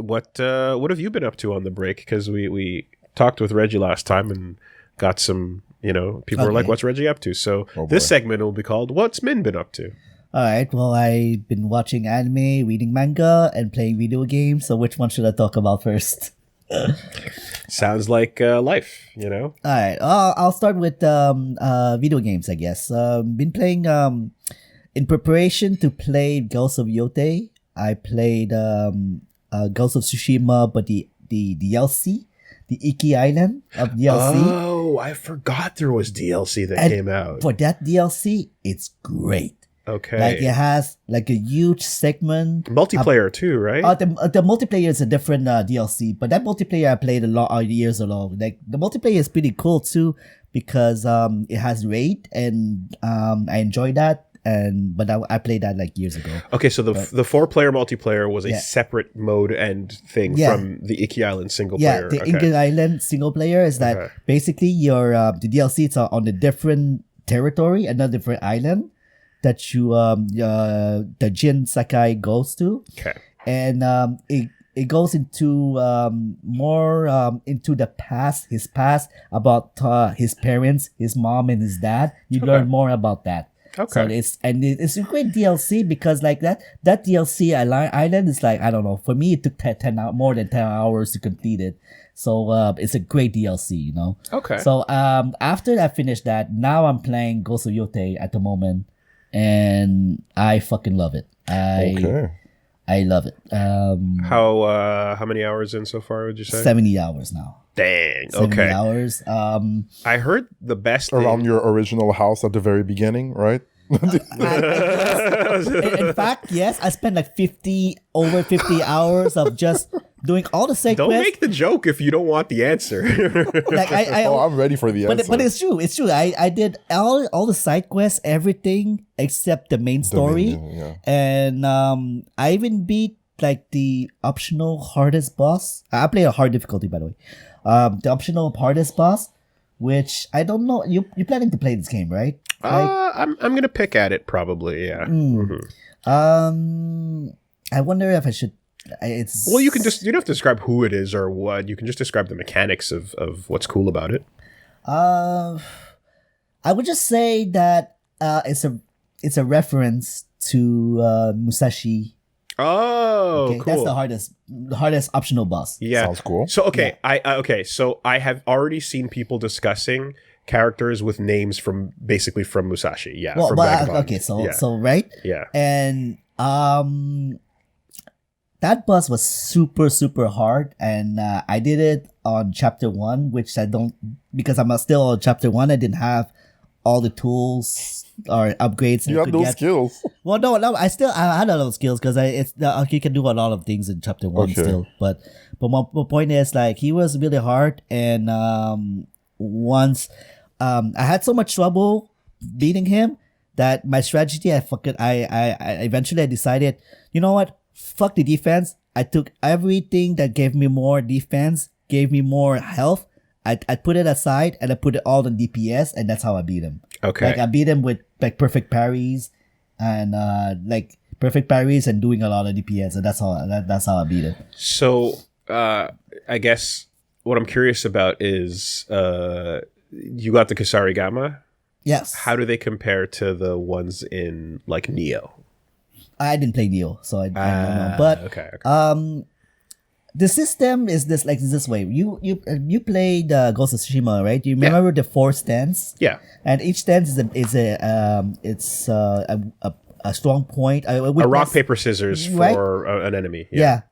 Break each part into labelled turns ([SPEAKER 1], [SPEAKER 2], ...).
[SPEAKER 1] what have you been up to on the break? Because we talked with Reggie last time and got some, people were like, "What's Reggie up to?" So this segment will be called "What's Min been up to?"
[SPEAKER 2] All right. Well, I've been watching anime, reading manga, and playing video games. So which one should I talk about first?
[SPEAKER 1] Sounds like life,
[SPEAKER 2] All right. I'll start with video games, I guess. Been playing in preparation to play Ghosts of Yote. I played Ghost of Tsushima, but the DLC, the Iki Island of DLC.
[SPEAKER 1] Oh, I forgot there was DLC that came out.
[SPEAKER 2] For that DLC, it's great.
[SPEAKER 1] Okay.
[SPEAKER 2] Like it has like a huge segment.
[SPEAKER 1] Multiplayer too, right?
[SPEAKER 2] The multiplayer is a different DLC, but that multiplayer I played a lot years ago. Like the multiplayer is pretty cool too because it has raid and I enjoy that. But I played that like years ago.
[SPEAKER 1] Okay, so the 4-player multiplayer was a separate mode and thing from the Iki Island single player.
[SPEAKER 2] Yeah, the Iki Island single player is that basically your the DLC is on a different territory, another different island that you the Jin Sakai goes to.
[SPEAKER 1] Okay.
[SPEAKER 2] And it goes into more into the past, his past, about his parents, his mom and his dad. You learn more about that.
[SPEAKER 1] Okay.
[SPEAKER 2] So it's a great DLC because like that DLC island is like, I don't know, for me it took more than 10 hours to complete it. So it's a great DLC,
[SPEAKER 1] Okay.
[SPEAKER 2] So after I finished that, now I'm playing Ghost of Yote at the moment, and I fucking love it. I love it.
[SPEAKER 1] How many hours in so far would you say?
[SPEAKER 2] 70 hours now.
[SPEAKER 1] Dang.
[SPEAKER 2] 70
[SPEAKER 1] okay.
[SPEAKER 2] hours.
[SPEAKER 1] I heard the best
[SPEAKER 3] around
[SPEAKER 1] thing.
[SPEAKER 3] your original house at the very beginning, right?
[SPEAKER 2] In fact, yes, I spent like over 50 hours of just doing all the side
[SPEAKER 1] Don't
[SPEAKER 2] quests.
[SPEAKER 1] make the joke if you don't want the answer.
[SPEAKER 2] Like
[SPEAKER 3] I'm ready for the answer.
[SPEAKER 2] But it's true. It's true. I did all the side quests, everything except the main story. And I even beat like the optional hardest boss. I play a hard difficulty, by the way. The optional hardest boss, which I don't know. You're planning to play this game, right?
[SPEAKER 1] I'm gonna pick at it probably. Yeah.
[SPEAKER 2] I wonder if I should.
[SPEAKER 1] Well, you don't have to describe who it is or what. You can just describe the mechanics of what's cool about it.
[SPEAKER 2] I would just say that it's a reference to Musashi.
[SPEAKER 1] Oh,
[SPEAKER 2] okay,
[SPEAKER 1] cool.
[SPEAKER 2] That's the hardest optional boss.
[SPEAKER 1] Yeah,
[SPEAKER 3] sounds cool.
[SPEAKER 1] So so I have already seen people discussing characters with names from Musashi. Yeah.
[SPEAKER 2] Well,
[SPEAKER 1] from
[SPEAKER 2] but,
[SPEAKER 1] Vagabond.
[SPEAKER 2] okay, so
[SPEAKER 1] yeah.
[SPEAKER 2] so right.
[SPEAKER 1] Yeah.
[SPEAKER 2] And that boss was super super hard, and I did it on chapter 1, which I don't, because I'm still on chapter 1. I didn't have all the tools or upgrades.
[SPEAKER 3] You have those skills.
[SPEAKER 2] Well, no, I had a lot of skills because you can do a lot of things in chapter 1 still. But my point is, like, he was really hard, and once I had so much trouble beating him that my strategy, I eventually decided, you know what? Fuck the defense. I took everything that gave me more defense, gave me more health. I put it aside and I put it all on DPS, and that's how I beat him.
[SPEAKER 1] Okay.
[SPEAKER 2] Like I beat him with like perfect parries and doing a lot of DPS, and that's how I beat him.
[SPEAKER 1] So I guess what I'm curious about is you got the Kusarigama.
[SPEAKER 2] Yes.
[SPEAKER 1] How do they compare to the ones in like Neo?
[SPEAKER 2] I didn't play Neo, so I don't know. But
[SPEAKER 1] okay.
[SPEAKER 2] The system is this way. You played Ghost of Tsushima, right? You remember the 4 stands?
[SPEAKER 1] Yeah.
[SPEAKER 2] And each stand is a strong point.
[SPEAKER 1] A rock paper scissors for an enemy.
[SPEAKER 2] Yeah.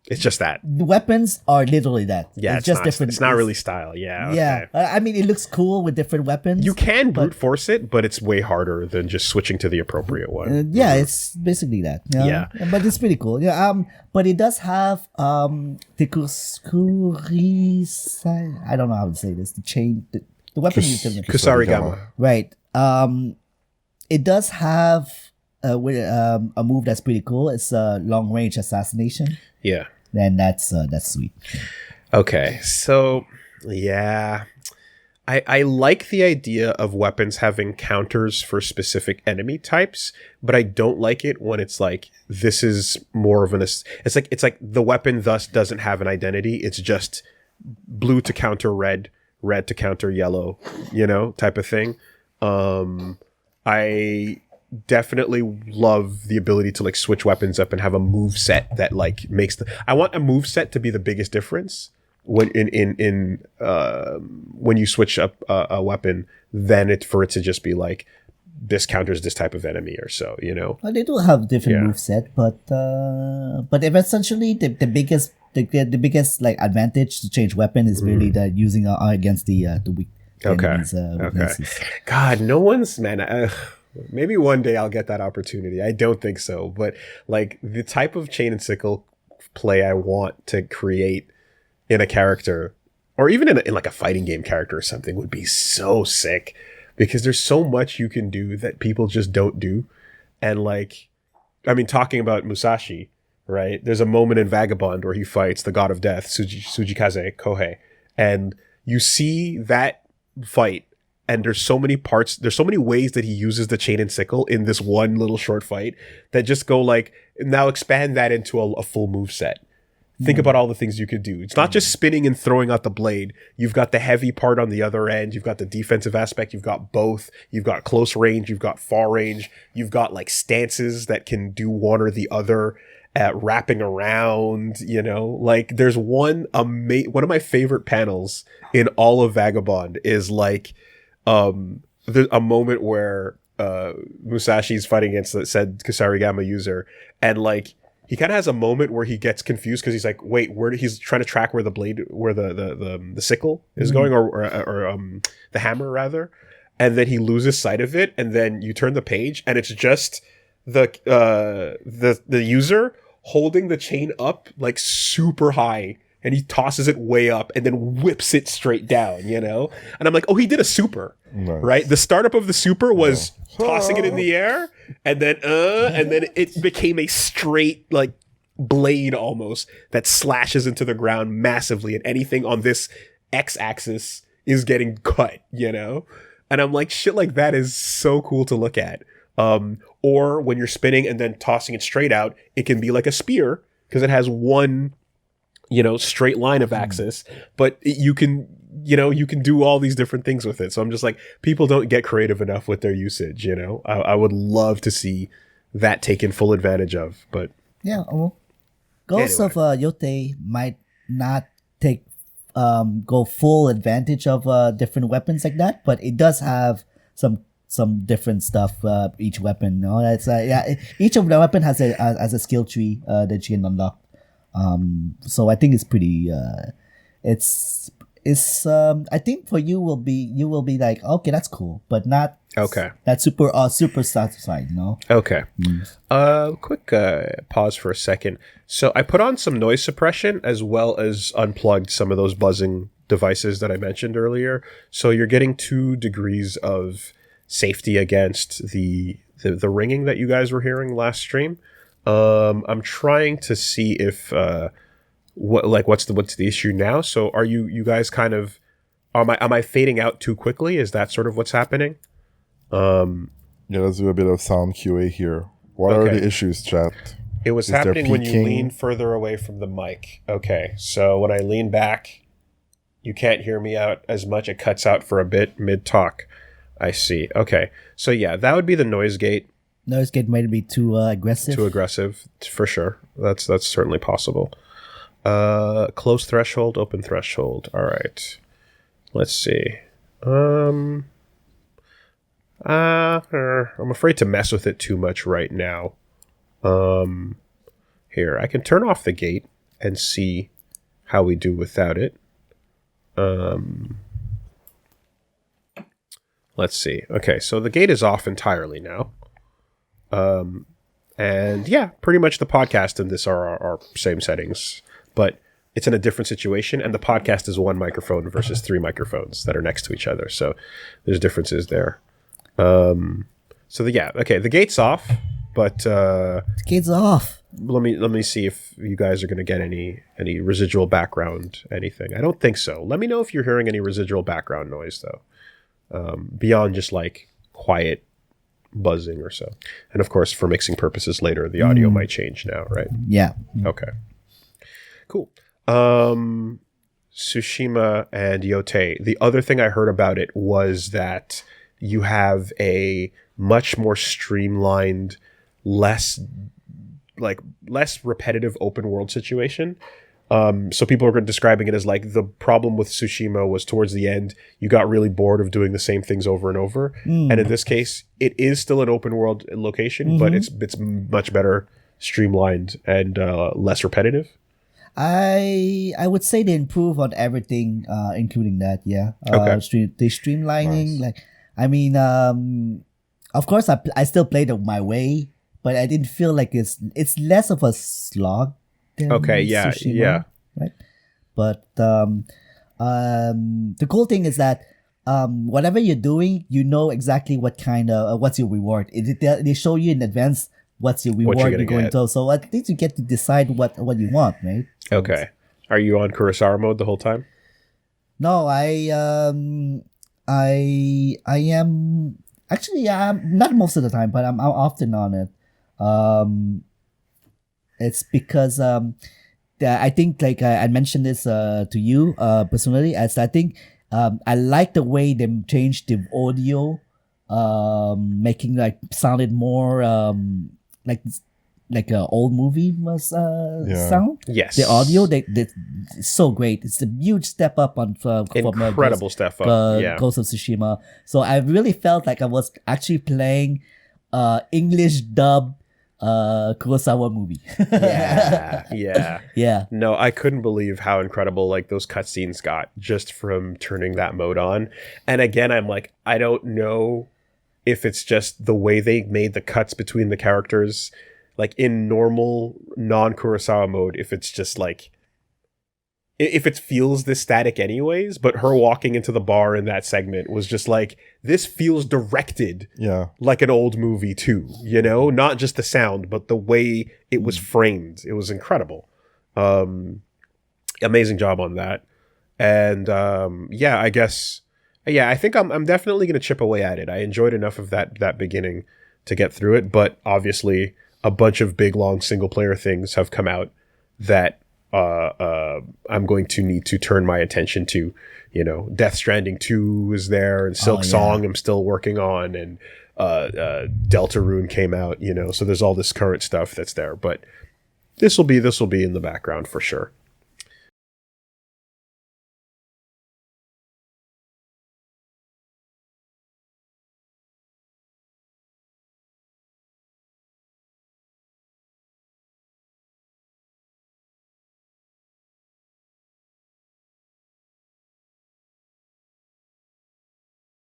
[SPEAKER 1] It's just that.
[SPEAKER 2] The weapons are literally that.
[SPEAKER 1] Yeah,
[SPEAKER 2] it's just
[SPEAKER 1] not,
[SPEAKER 2] different.
[SPEAKER 1] It's not really style. Yeah.
[SPEAKER 2] Yeah.
[SPEAKER 1] Okay.
[SPEAKER 2] I mean, it looks cool with different weapons.
[SPEAKER 1] You can brute force it, but it's way harder than just switching to the appropriate one.
[SPEAKER 2] Yeah, it's basically that. Yeah. But it's pretty cool. Yeah. But it does have the Kurisai. I don't know how to say this. The chain, the weapon you can
[SPEAKER 1] Kusarigama.
[SPEAKER 2] Right. It does have a move that's pretty cool. It's a long range assassination.
[SPEAKER 1] Yeah.
[SPEAKER 2] Then that's sweet.
[SPEAKER 1] Okay, so yeah, I like the idea of weapons having counters for specific enemy types, but I don't like it when it's like, this is more of it's like the weapon thus doesn't have an identity. It's just blue to counter red, red to counter yellow, type of thing. I definitely love the ability to like switch weapons up and have a move set that like makes I want a move set to be the biggest difference when when you switch up a weapon, then for it to just be like, this counters this type of enemy or so,
[SPEAKER 2] Well, they do have different move set, but if essentially the biggest like advantage to change weapon is really that using against the weak enemies. Weaknesses.
[SPEAKER 1] God, no one's maybe one day I'll get that opportunity. I don't think so, but like the type of chain and sickle play I want to create in a character, or even in like a fighting game character or something, would be so sick, because there's so much you can do that people just don't do. And like, I mean, talking about Musashi, right? There's a moment in Vagabond where he fights the god of death, Tsujikaze Kohei, and you see that fight, and there's so many ways that he uses the chain and sickle in this one little short fight that just go like, now expand that into a full move set. Think about all the things you could do. It's not just spinning and throwing out the blade. You've got the heavy part on the other end. You've got the defensive aspect. You've got both. You've got close range. You've got far range. You've got like stances that can do one or the other at wrapping around, like there's one of my favorite panels in all of Vagabond is like, there's a moment where, Musashi's fighting against the said Kusarigama user, and like, he kind of has a moment where he gets confused because he's like, wait, he's trying to track where the sickle is going, or the hammer rather. And then he loses sight of it. And then you turn the page and it's just the user holding the chain up like super high, and he tosses it way up and then whips it straight down, And I'm like, oh, he did a super, nice. Right? The startup of the super was tossing it in the air, and then it became a straight like blade almost that slashes into the ground massively, and anything on this x-axis is getting cut, And I'm like, shit like that is so cool to look at. Or when you're spinning and then tossing it straight out, it can be like a spear because it has one straight line of axis, but you can do all these different things with it. So I'm just like, people don't get creative enough with their usage, I would love to see that taken full advantage of, but
[SPEAKER 2] yeah, well, Ghosts of Yote might not go full advantage of different weapons like that, but it does have some different stuff, each weapon, it's each of the weapon has a skill tree that you can unlock. So I think it's pretty. It's. I think for you will be like, okay, that's cool, but not
[SPEAKER 1] okay.
[SPEAKER 2] That's super satisfying,
[SPEAKER 1] Okay. Quick pause for a second. So I put on some noise suppression as well as unplugged some of those buzzing devices that I mentioned earlier. So you're getting 2 degrees of safety against the ringing that you guys were hearing last stream. I'm trying to see if what's the issue now. So are you guys kind of am I fading out too quickly? Is that sort of what's happening?
[SPEAKER 3] Yeah, let's do a bit of sound QA here. What are the issues, chat?
[SPEAKER 1] It was happening when you lean further away from the mic. Okay, so when I lean back, you can't hear me out as much. It cuts out for a bit mid talk. I see. Okay, so yeah, that would be the noise gate.
[SPEAKER 2] Noise gate might be too aggressive.
[SPEAKER 1] Too aggressive, for sure. That's certainly possible. Close threshold, open threshold. All right. Let's see. I'm afraid to mess with it too much right now. Here, I can turn off the gate and see how we do without it. Let's see. Okay, so the gate is off entirely now. And yeah, pretty much the podcast and this are our same settings, but it's in a different situation, and the podcast is 1 microphone versus 3 microphones that are next to each other. So there's differences there. The gate's off, but
[SPEAKER 2] Kids off.
[SPEAKER 1] let me see if you guys are going to get any residual background anything. I don't think so. Let me know if you're hearing any residual background noise though, beyond just like quiet buzzing or so. And of course, for mixing purposes later, the audio might change now, right?
[SPEAKER 2] Yeah.
[SPEAKER 1] Okay. Cool. Tsushima and Yote. The other thing I heard about it was that you have a much more streamlined, less repetitive open world situation. So people are describing it as like the problem with Tsushima was towards the end, you got really bored of doing the same things over and over. And in this case, it is still an open world location, but it's much better streamlined and less repetitive.
[SPEAKER 2] I would say they improve on everything, including that. Yeah.
[SPEAKER 1] Okay.
[SPEAKER 2] They streamlining. Nice. Like, I mean, of course, I still played it my way, but I didn't feel like it's less of a slog.
[SPEAKER 1] Okay. Yeah.
[SPEAKER 2] Tsushima,
[SPEAKER 1] yeah.
[SPEAKER 2] Right. But the cool thing is that whatever you're doing, you know exactly what kind of what's your reward. They show you in advance what's your reward you're going to. So at least you get to decide what you want, right?
[SPEAKER 1] Okay. Are you on Kurosawa mode the whole time?
[SPEAKER 2] No, I am actually not most of the time, but I'm often on it. It's because I think like I mentioned this to you personally, as I think I like the way they changed the audio, making like sounded more like an old movie was sound.
[SPEAKER 1] Yes,
[SPEAKER 2] the audio they it's so great. It's a huge step up on
[SPEAKER 1] incredible step up.
[SPEAKER 2] Ghost of Tsushima. So I really felt like I was actually playing English dub Kurosawa movie.
[SPEAKER 1] Yeah. No, I couldn't believe how incredible like those cutscenes got just from turning that mode on. And again, I'm like, I don't know if it's just the way they made the cuts between the characters. Like in normal non-Kurosawa mode, if it's just like, if it feels this static anyways, but her walking into the bar in that segment was just like, this feels directed like an old movie too, you know? Not just the sound, but the way it was framed. It was incredible. Amazing job on that. And I guess, I think I'm definitely going to chip away at it. I enjoyed enough of that beginning to get through it, but obviously a bunch of big, long single-player things have come out that I'm going to need to turn my attention to. You know, Death Stranding 2 is there, and Silk Song I'm still working on, and Deltarune came out, you know, so there's all this current stuff that's there. But this will be in the background for sure.